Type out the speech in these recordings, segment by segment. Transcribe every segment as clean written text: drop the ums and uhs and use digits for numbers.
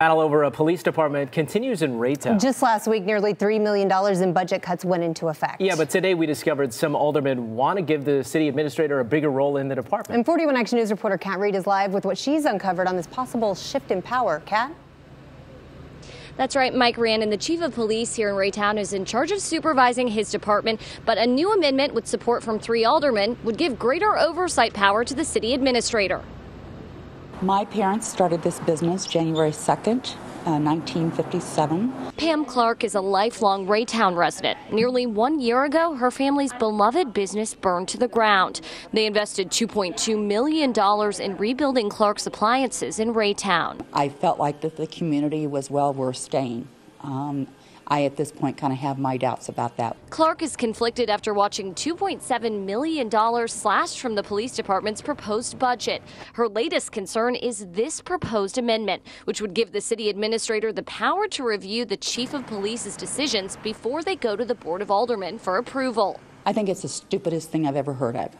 Battle over a police department continues in Raytown. Just last week, nearly $3 million in budget cuts went into effect. Yeah, but today we discovered some aldermen want to give the city administrator a bigger role in the department. And 41 Action News reporter Kat Reed is live with what she's uncovered on this possible shift in power. Kat? That's right, Mike Rand, the chief of police here in Raytown is in charge of supervising his department, but a new amendment with support from 3 aldermen would give greater oversight power to the city administrator. My parents started this business January 2nd, 1957. Pam Clark is a lifelong Raytown resident. Nearly 1 year ago, her family's beloved business burned to the ground. They invested $2.2 million in rebuilding Clark's appliances in Raytown. I felt like that the community was well worth staying. I, at this point, kind of have my doubts about that. Clark is conflicted after watching $2.7 million slashed from the police department's proposed budget. Her latest concern is this proposed amendment, which would give the city administrator the power to review the chief of police's decisions before they go to the Board of Aldermen for approval. I think it's the stupidest thing I've ever heard of.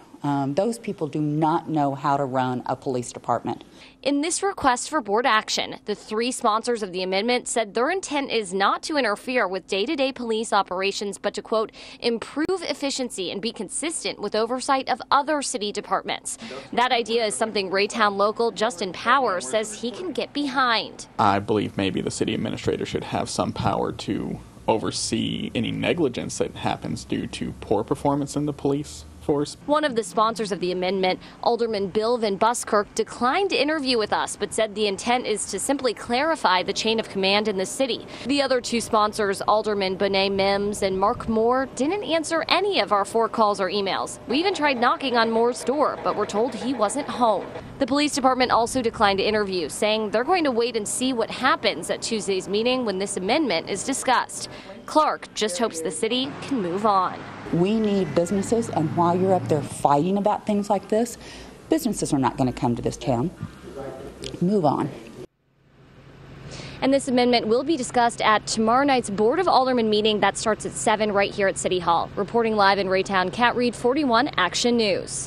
Those people do not know how to run a police department. In this request for board action, the 3 sponsors of the amendment said their intent is not to interfere with day-to-day police operations, but to, quote, improve efficiency and be consistent with oversight of other city departments. That idea is something Raytown local Justin Powers says he can get behind. I believe maybe the city administrator should have some power to oversee any negligence that happens due to poor performance in the police force. One of the sponsors of the amendment, Alderman Bill Van Buskirk, declined to interview with us, but said the intent is to simply clarify the chain of command in the city. The other 2 sponsors, Alderman Benet Mims and Mark Moore, didn't answer any of our 4 calls or emails. We even tried knocking on Moore's door, but were told he wasn't home. The police department also declined to interview, saying they're going to wait and see what happens at Tuesday's meeting when this amendment is discussed. Clark just hopes the city can move on. We need businesses, and while you're up there fighting about things like this, businesses are not going to come to this town. Move on. And this amendment will be discussed at tomorrow night's Board of Aldermen meeting that starts at 7 right here at City Hall. Reporting live in Raytown, Kat Reed, 41 Action News.